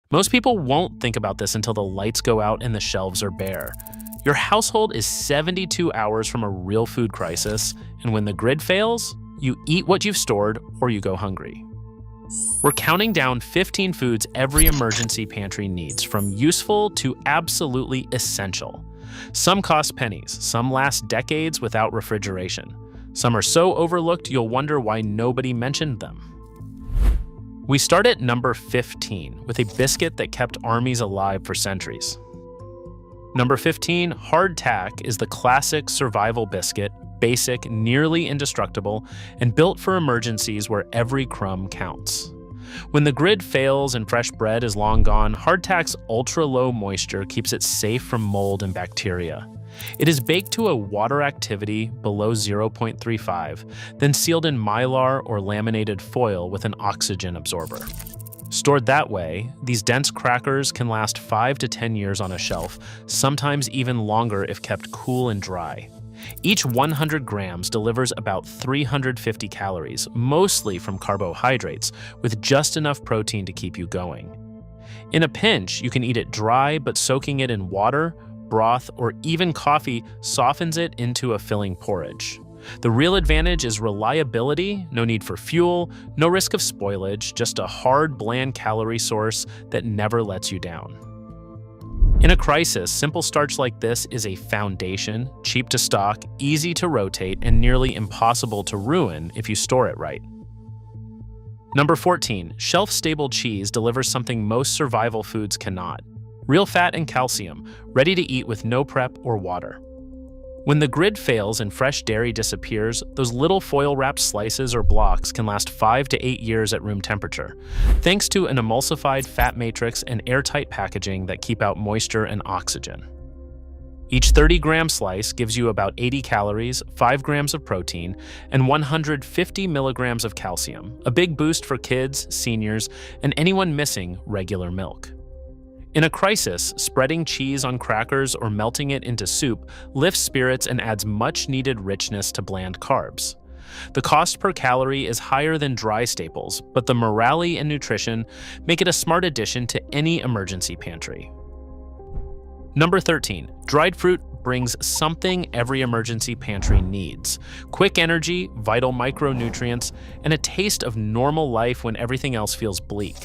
Most people won't think about this until the lights go out and the shelves are bare. Your household is 72 hours from a real food crisis, and when the grid fails, you eat what you've stored or you go hungry. We're counting down 15 foods every emergency pantry needs, from useful to absolutely essential. Some cost pennies, some last decades without refrigeration. Some are so overlooked you'll wonder why nobody mentioned them. We start at number 15 with a biscuit that kept armies alive for centuries. Number 15, hardtack, is the classic survival biscuit, basic, nearly indestructible, and built for emergencies where every crumb counts. When the grid fails and fresh bread is long gone, hardtack's ultra-low moisture keeps it safe from mold and bacteria. It is baked to a water activity below 0.35, then sealed in mylar or laminated foil with an oxygen absorber. Stored that way, these dense crackers can last 5 to 10 years on a shelf, sometimes even longer if kept cool and dry. Each 100 grams delivers about 350 calories, mostly from carbohydrates, with just enough protein to keep you going. In a pinch, you can eat it dry, but soaking it in water, broth, or even coffee softens it into a filling porridge. The real advantage is reliability, no need for fuel, no risk of spoilage, just a hard, bland calorie source that never lets you down. In a crisis, simple starch like this is a foundation, cheap to stock, easy to rotate, and nearly impossible to ruin if you store it right. Number 14, shelf-stable cheese delivers something most survival foods cannot: real fat and calcium, ready to eat with no prep or water. When the grid fails and fresh dairy disappears, those little foil-wrapped slices or blocks can last 5 to 8 years at room temperature, thanks to an emulsified fat matrix and airtight packaging that keep out moisture and oxygen. Each 30-gram slice gives you about 80 calories, 5 grams of protein, and 150 milligrams of calcium, a big boost for kids, seniors, and anyone missing regular milk. In a crisis, spreading cheese on crackers or melting it into soup lifts spirits and adds much-needed richness to bland carbs. The cost per calorie is higher than dry staples, but the morale and nutrition make it a smart addition to any emergency pantry. Number 13, dried fruit brings something every emergency pantry needs: quick energy, vital micronutrients, and a taste of normal life when everything else feels bleak.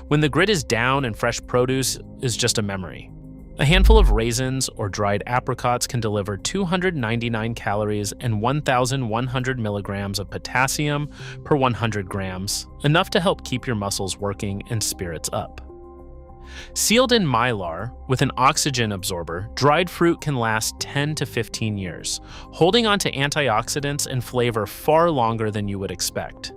When the grid is down and fresh produce is just a memory. A handful of raisins or dried apricots can deliver 299 calories and 1,100 milligrams of potassium per 100 grams, enough to help keep your muscles working and spirits up. Sealed in mylar with an oxygen absorber, dried fruit can last 10 to 15 years, holding on to antioxidants and flavor far longer than you would expect.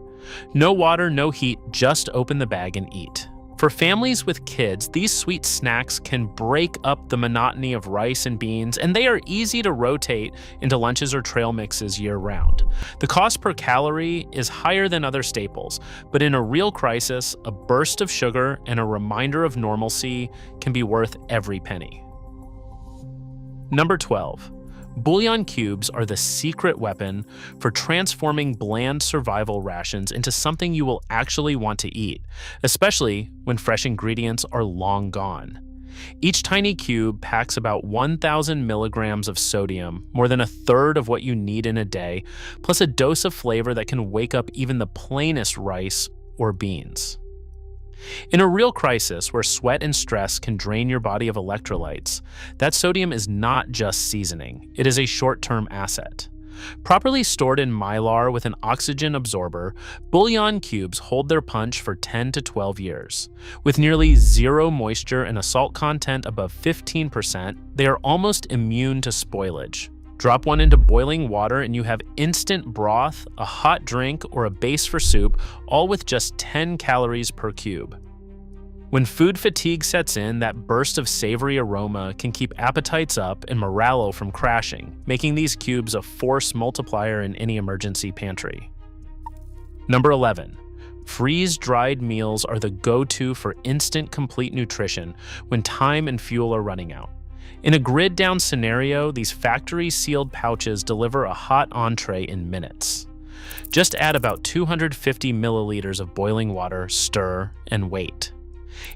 No water, no heat, just open the bag and eat. For families with kids, these sweet snacks can break up the monotony of rice and beans, and they are easy to rotate into lunches or trail mixes year-round. The cost per calorie is higher than other staples, but in a real crisis, a burst of sugar and a reminder of normalcy can be worth every penny. Number 12. Bouillon cubes are the secret weapon for transforming bland survival rations into something you will actually want to eat, especially when fresh ingredients are long gone. Each tiny cube packs about 1,000 milligrams of sodium, more than a third of what you need in a day, plus a dose of flavor that can wake up even the plainest rice or beans. In a real crisis where sweat and stress can drain your body of electrolytes, that sodium is not just seasoning, it is a short-term asset. Properly stored in mylar with an oxygen absorber, bouillon cubes hold their punch for 10 to 12 years. With nearly zero moisture and a salt content above 15%, they are almost immune to spoilage. Drop one into boiling water and you have instant broth, a hot drink, or a base for soup, all with just 10 calories per cube. When food fatigue sets in, that burst of savory aroma can keep appetites up and morale from crashing, making these cubes a force multiplier in any emergency pantry. Number 11. Freeze-dried meals are the go-to for instant complete nutrition when time and fuel are running out. In a grid-down scenario, these factory-sealed pouches deliver a hot entree in minutes. Just add about 250 milliliters of boiling water, stir, and wait.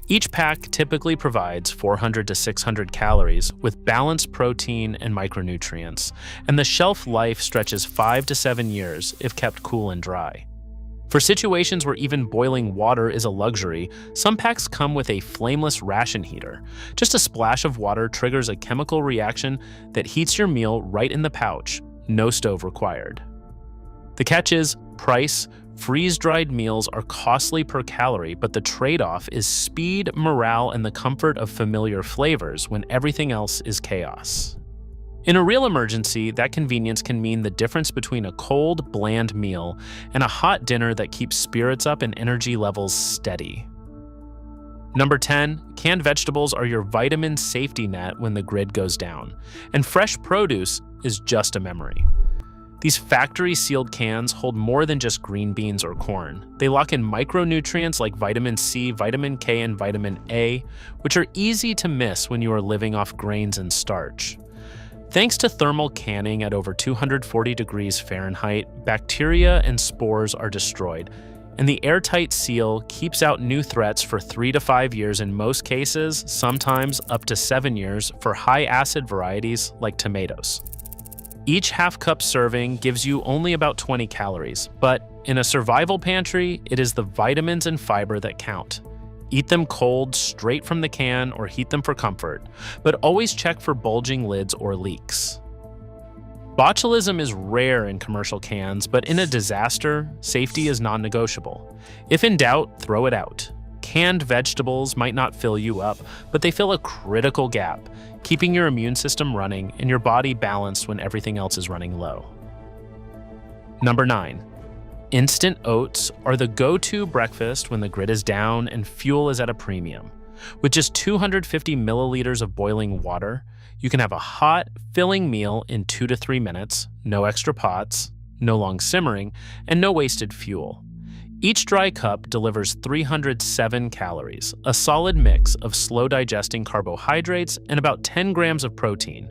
Each pack typically provides 400 to 600 calories with balanced protein and micronutrients, and the shelf life stretches 5 to 7 years if kept cool and dry. For situations where even boiling water is a luxury, some packs come with a flameless ration heater. Just a splash of water triggers a chemical reaction that heats your meal right in the pouch, no stove required. The catch is price. Freeze-dried meals are costly per calorie, but the trade-off is speed, morale, and the comfort of familiar flavors when everything else is chaos. In a real emergency, that convenience can mean the difference between a cold, bland meal and a hot dinner that keeps spirits up and energy levels steady. Number 10, canned vegetables are your vitamin safety net when the grid goes down, and fresh produce is just a memory. These factory-sealed cans hold more than just green beans or corn. They lock in micronutrients like vitamin C, vitamin K, and vitamin A, which are easy to miss when you are living off grains and starch. Thanks to thermal canning at over 240 degrees Fahrenheit, bacteria and spores are destroyed, and the airtight seal keeps out new threats for 3 to 5 years in most cases, sometimes up to 7 years for high-acid varieties like tomatoes. Each half-cup serving gives you only about 20 calories, but in a survival pantry, it is the vitamins and fiber that count. Eat them cold, straight from the can, or heat them for comfort, but always check for bulging lids or leaks. Botulism is rare in commercial cans, but in a disaster, safety is non-negotiable. If in doubt, throw it out. Canned vegetables might not fill you up, but they fill a critical gap, keeping your immune system running and your body balanced when everything else is running low. Number 9. Instant oats are the go-to breakfast when the grid is down and fuel is at a premium. With just 250 milliliters of boiling water, you can have a hot, filling meal in 2 to 3 minutes, no extra pots, no long simmering, and no wasted fuel. Each dry cup delivers 307 calories, a solid mix of slow-digesting carbohydrates and about 10 grams of protein,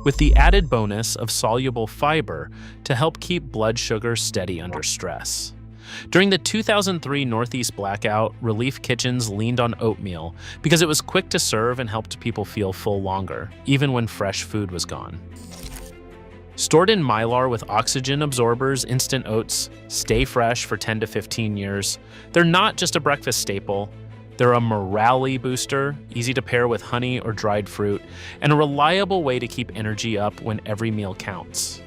with the added bonus of soluble fiber to help keep blood sugar steady under stress. During the 2003 Northeast blackout, relief kitchens leaned on oatmeal because it was quick to serve and helped people feel full longer, even when fresh food was gone. Stored in Mylar with oxygen absorbers, instant oats stay fresh for 10 to 15 years. They're not just a breakfast staple. They're a morale booster, easy to pair with honey or dried fruit, and a reliable way to keep energy up when every meal counts.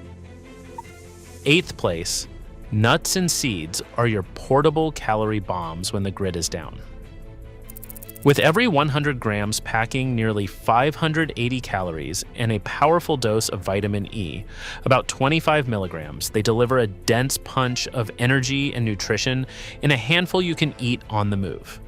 8th place, nuts and seeds are your portable calorie bombs when the grid is down. With every 100 grams packing nearly 580 calories and a powerful dose of vitamin E, about 25 milligrams, they deliver a dense punch of energy and nutrition in a handful you can eat on the move.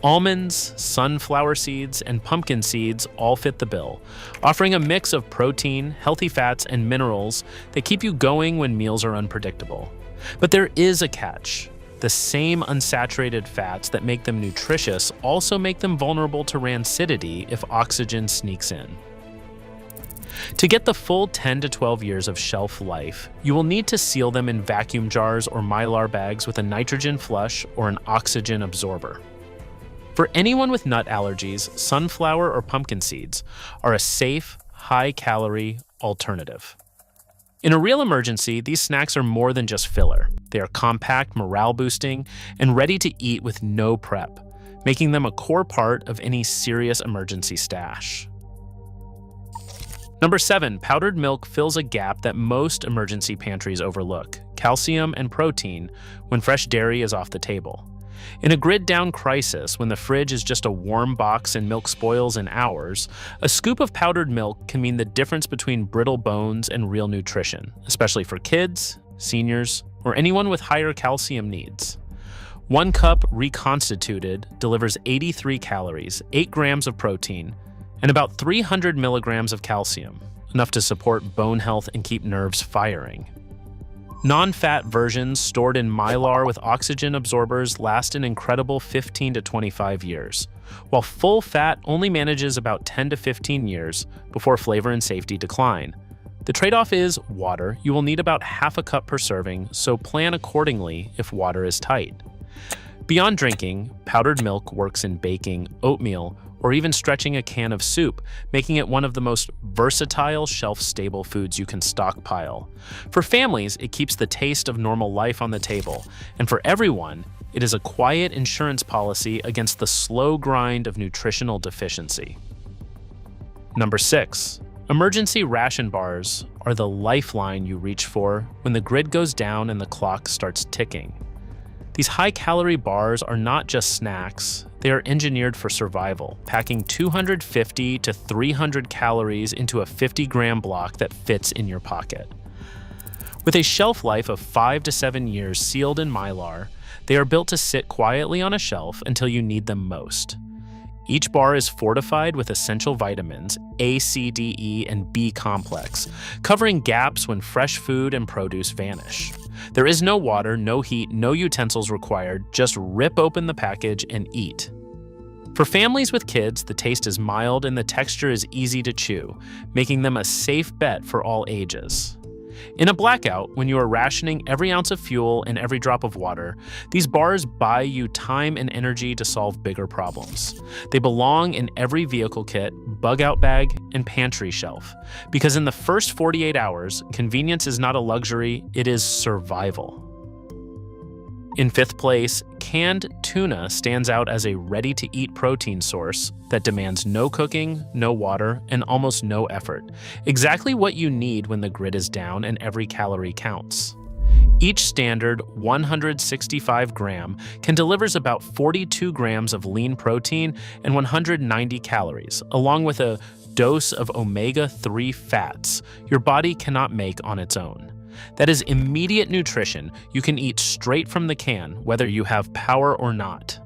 Almonds, sunflower seeds, and pumpkin seeds all fit the bill, offering a mix of protein, healthy fats, and minerals that keep you going when meals are unpredictable. But there is a catch. The same unsaturated fats that make them nutritious also make them vulnerable to rancidity if oxygen sneaks in. To get the full 10 to 12 years of shelf life, you will need to seal them in vacuum jars or Mylar bags with a nitrogen flush or an oxygen absorber. For anyone with nut allergies, sunflower or pumpkin seeds are a safe, high-calorie alternative. In a real emergency, these snacks are more than just filler. They are compact, morale-boosting, and ready to eat with no prep, making them a core part of any serious emergency stash. Number 7, powdered milk fills a gap that most emergency pantries overlook: calcium and protein when fresh dairy is off the table. In a grid-down crisis, when the fridge is just a warm box and milk spoils in hours, a scoop of powdered milk can mean the difference between brittle bones and real nutrition, especially for kids, seniors, or anyone with higher calcium needs. 1 cup reconstituted delivers 83 calories, 8 grams of protein, and about 300 milligrams of calcium, enough to support bone health and keep nerves firing. Non-fat versions stored in Mylar with oxygen absorbers last an incredible 15 to 25 years, while full fat only manages about 10 to 15 years before flavor and safety decline. The trade-off is water. You will need about half a cup per serving, so plan accordingly if water is tight. Beyond drinking, powdered milk works in baking, oatmeal, or even stretching a can of soup, making it one of the most versatile, shelf-stable foods you can stockpile. For families, it keeps the taste of normal life on the table, and for everyone, it is a quiet insurance policy against the slow grind of nutritional deficiency. Number 6. Emergency ration bars are the lifeline you reach for when the grid goes down and the clock starts ticking. These high-calorie bars are not just snacks, they are engineered for survival, packing 250 to 300 calories into a 50-gram block that fits in your pocket. With a shelf life of 5 to 7 years sealed in Mylar, they are built to sit quietly on a shelf until you need them most. Each bar is fortified with essential vitamins A, C, D, E, and B complex, covering gaps when fresh food and produce vanish. There is no water, no heat, no utensils required, just rip open the package and eat. For families with kids, the taste is mild and the texture is easy to chew, making them a safe bet for all ages. In a blackout, when you are rationing every ounce of fuel and every drop of water, these bars buy you time and energy to solve bigger problems. They belong in every vehicle kit, bug-out bag, and pantry shelf. Because in the first 48 hours, convenience is not a luxury, it is survival. In 5th place, canned tuna stands out as a ready-to-eat protein source that demands no cooking, no water, and almost no effort. Exactly what you need when the grid is down and every calorie counts. Each standard 165 gram can delivers about 42 grams of lean protein and 190 calories, along with a dose of omega-3 fats your body cannot make on its own. That is immediate nutrition you can eat straight from the can, whether you have power or not.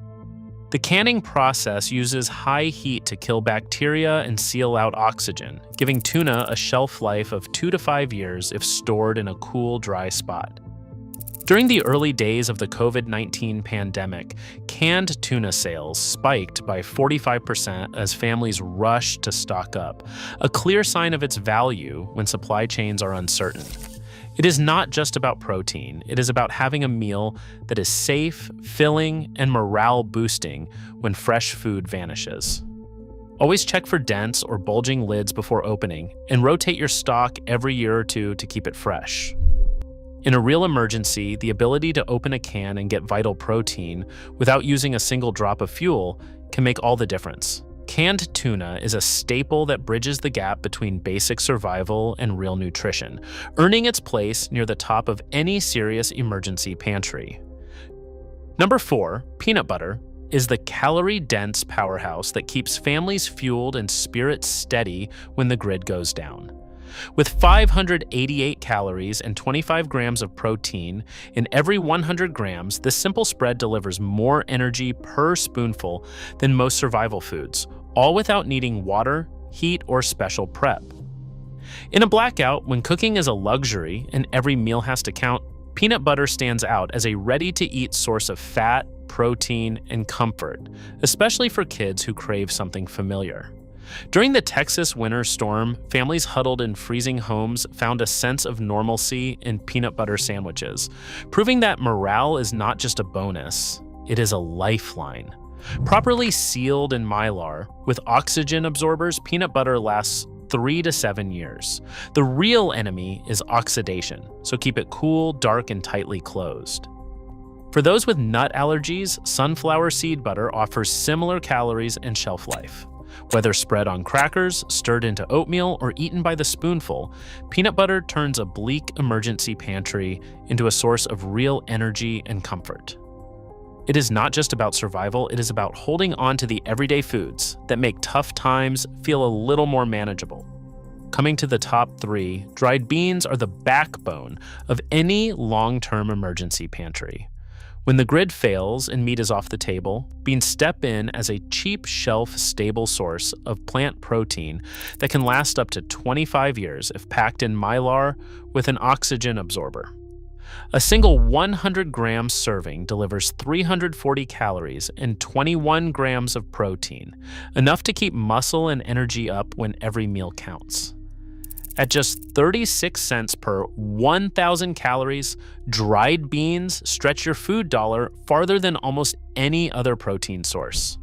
The canning process uses high heat to kill bacteria and seal out oxygen, giving tuna a shelf life of 2 to 5 years if stored in a cool, dry spot. During the early days of the COVID-19 pandemic, canned tuna sales spiked by 45% as families rushed to stock up, a clear sign of its value when supply chains are uncertain. It is not just about protein, it is about having a meal that is safe, filling, and morale-boosting when fresh food vanishes. Always check for dents or bulging lids before opening, and rotate your stock every year or two to keep it fresh. In a real emergency, the ability to open a can and get vital protein without using a single drop of fuel can make all the difference. Canned tuna is a staple that bridges the gap between basic survival and real nutrition, earning its place near the top of any serious emergency pantry. Number 4, peanut butter, is the calorie-dense powerhouse that keeps families fueled and spirits steady when the grid goes down. With 588 calories and 25 grams of protein in every 100 grams, this simple spread delivers more energy per spoonful than most survival foods, all without needing water, heat, or special prep. In a blackout, when cooking is a luxury and every meal has to count, peanut butter stands out as a ready-to-eat source of fat, protein, and comfort, especially for kids who crave something familiar. During the Texas winter storm, families huddled in freezing homes found a sense of normalcy in peanut butter sandwiches, proving that morale is not just a bonus, it is a lifeline. Properly sealed in Mylar, with oxygen absorbers, peanut butter lasts 3 to 7 years. The real enemy is oxidation, so keep it cool, dark, and tightly closed. For those with nut allergies, sunflower seed butter offers similar calories and shelf life. Whether spread on crackers, stirred into oatmeal, or eaten by the spoonful, peanut butter turns a bleak emergency pantry into a source of real energy and comfort. It is not just about survival, it is about holding on to the everyday foods that make tough times feel a little more manageable. Coming to the top 3, dried beans are the backbone of any long-term emergency pantry. When the grid fails and meat is off the table, beans step in as a cheap shelf-stable source of plant protein that can last up to 25 years if packed in Mylar with an oxygen absorber. A single 100-gram serving delivers 340 calories and 21 grams of protein, enough to keep muscle and energy up when every meal counts. At just 36 cents per 1,000 calories, dried beans stretch your food dollar farther than almost any other protein source.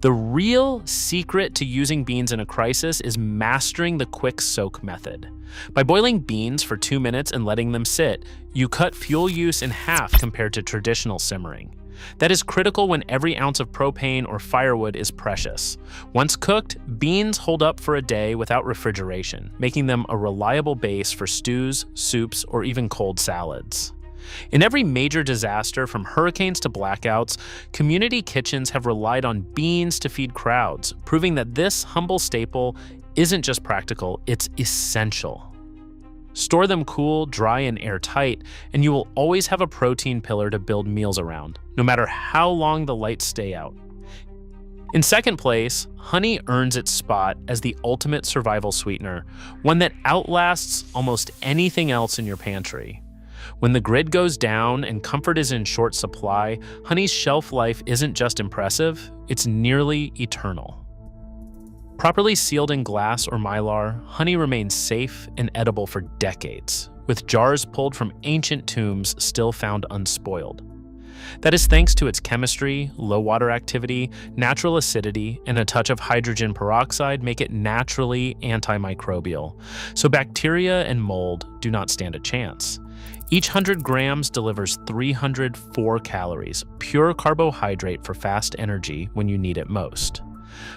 The real secret to using beans in a crisis is mastering the quick soak method. By boiling beans for 2 minutes and letting them sit, you cut fuel use in half compared to traditional simmering. That is critical when every ounce of propane or firewood is precious. Once cooked, beans hold up for a day without refrigeration, making them a reliable base for stews, soups, or even cold salads. In every major disaster, from hurricanes to blackouts, community kitchens have relied on beans to feed crowds, proving that this humble staple isn't just practical, it's essential. Store them cool, dry, and airtight, and you will always have a protein pillar to build meals around, no matter how long the lights stay out. In second place, honey earns its spot as the ultimate survival sweetener, one that outlasts almost anything else in your pantry. When the grid goes down and comfort is in short supply, honey's shelf life isn't just impressive, it's nearly eternal. Properly sealed in glass or mylar, honey remains safe and edible for decades, with jars pulled from ancient tombs still found unspoiled. That is thanks to its chemistry, low water activity, natural acidity, and a touch of hydrogen peroxide make it naturally antimicrobial, so bacteria and mold do not stand a chance. Each 100 grams delivers 304 calories, pure carbohydrate for fast energy when you need it most.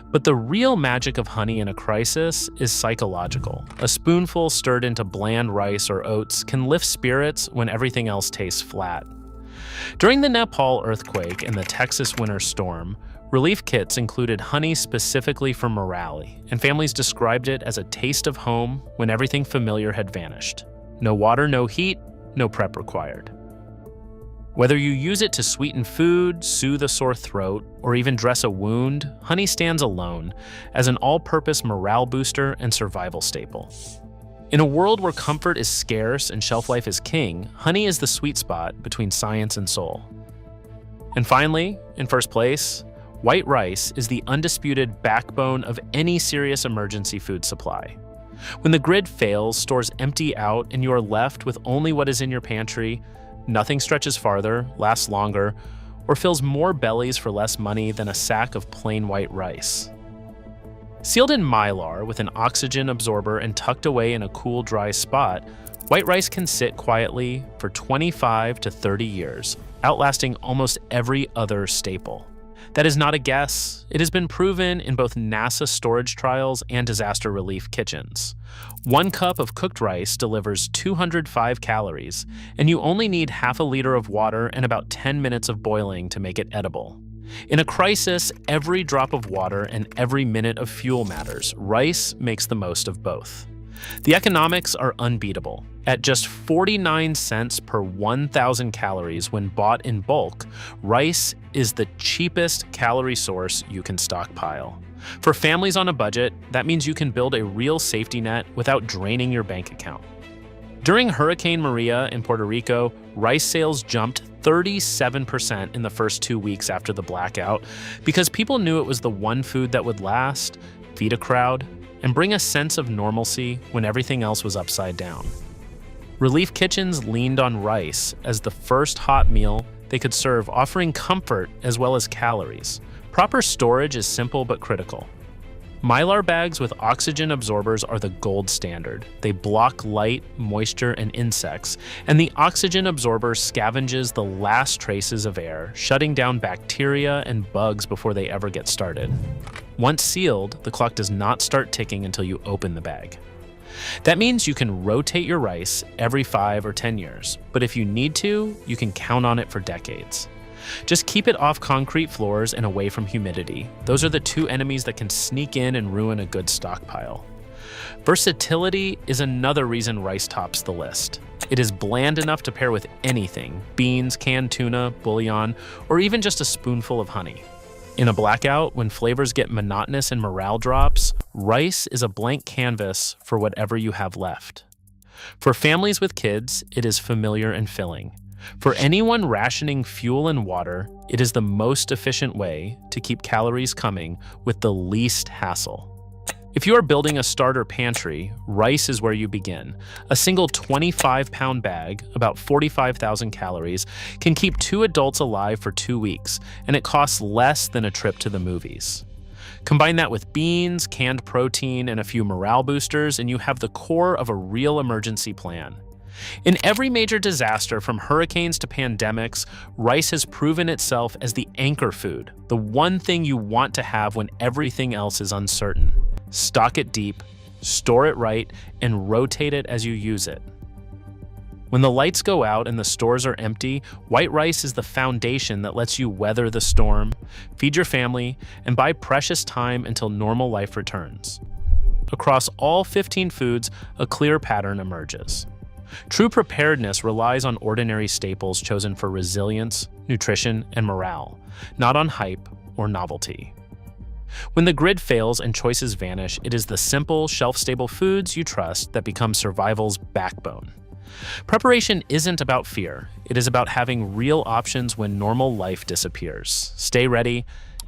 But the real magic of honey in a crisis is psychological. A spoonful stirred into bland rice or oats can lift spirits when everything else tastes flat. During the Nepal earthquake and the Texas winter storm, relief kits included honey specifically for morale, and families described it as a taste of home when everything familiar had vanished. No water, no heat, no prep required. Whether you use it to sweeten food, soothe a sore throat, or even dress a wound, honey stands alone as an all-purpose morale booster and survival staple. In a world where comfort is scarce and shelf life is king, honey is the sweet spot between science and soul. And finally, in first place, white rice is the undisputed backbone of any serious emergency food supply. When the grid fails, stores empty out, and you are left with only what is in your pantry, nothing stretches farther, lasts longer, or fills more bellies for less money than a sack of plain white rice. Sealed in mylar with an oxygen absorber and tucked away in a cool, dry spot, white rice can sit quietly for 25 to 30 years, outlasting almost every other staple. That is not a guess. It has been proven in both NASA storage trials and disaster relief kitchens. 1 cup of cooked rice delivers 205 calories, and you only need half a liter of water and about 10 minutes of boiling to make it edible. In a crisis, every drop of water and every minute of fuel matters. Rice makes the most of both. The economics are unbeatable. At just 49 cents per 1,000 calories when bought in bulk, rice is the cheapest calorie source you can stockpile. For families on a budget, that means you can build a real safety net without draining your bank account. During Hurricane Maria in Puerto Rico, rice sales jumped 37% in the first 2 weeks after the blackout because people knew it was the one food that would last, feed a crowd, and bring a sense of normalcy when everything else was upside down. Relief kitchens leaned on rice as the first hot meal they could serve, offering comfort as well as calories. Proper storage is simple but critical. Mylar bags with oxygen absorbers are the gold standard. They block light, moisture, and insects, and the oxygen absorber scavenges the last traces of air, shutting down bacteria and bugs before they ever get started. Once sealed, the clock does not start ticking until you open the bag. That means you can rotate your rice every 5 or 10 years, but if you need to, you can count on it for decades. Just keep it off concrete floors and away from humidity. Those are the two enemies that can sneak in and ruin a good stockpile. Versatility is another reason rice tops the list. It is bland enough to pair with anything: beans, canned tuna, bouillon, or even just a spoonful of honey. In a blackout, when flavors get monotonous and morale drops, rice is a blank canvas for whatever you have left. For families with kids, it is familiar and filling. For anyone rationing fuel and water, it is the most efficient way to keep calories coming with the least hassle. If you are building a starter pantry, rice is where you begin. A single 25-pound bag, about 45,000 calories, can keep 2 adults alive for 2 weeks, and it costs less than a trip to the movies. Combine that with beans, canned protein, and a few morale boosters, and you have the core of a real emergency plan. In every major disaster, from hurricanes to pandemics, rice has proven itself as the anchor food, the one thing you want to have when everything else is uncertain. Stock it deep, store it right, and rotate it as you use it. When the lights go out and the stores are empty, white rice is the foundation that lets you weather the storm, feed your family, and buy precious time until normal life returns. Across all 15 foods, a clear pattern emerges. True preparedness relies on ordinary staples chosen for resilience, nutrition, and morale, not on hype or novelty. When the grid fails and choices vanish, it is the simple, shelf-stable foods you trust that become survival's backbone. Preparation isn't about fear. It is about having real options when normal life disappears. Stay ready,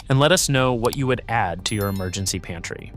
and let us know what you would add to your emergency pantry.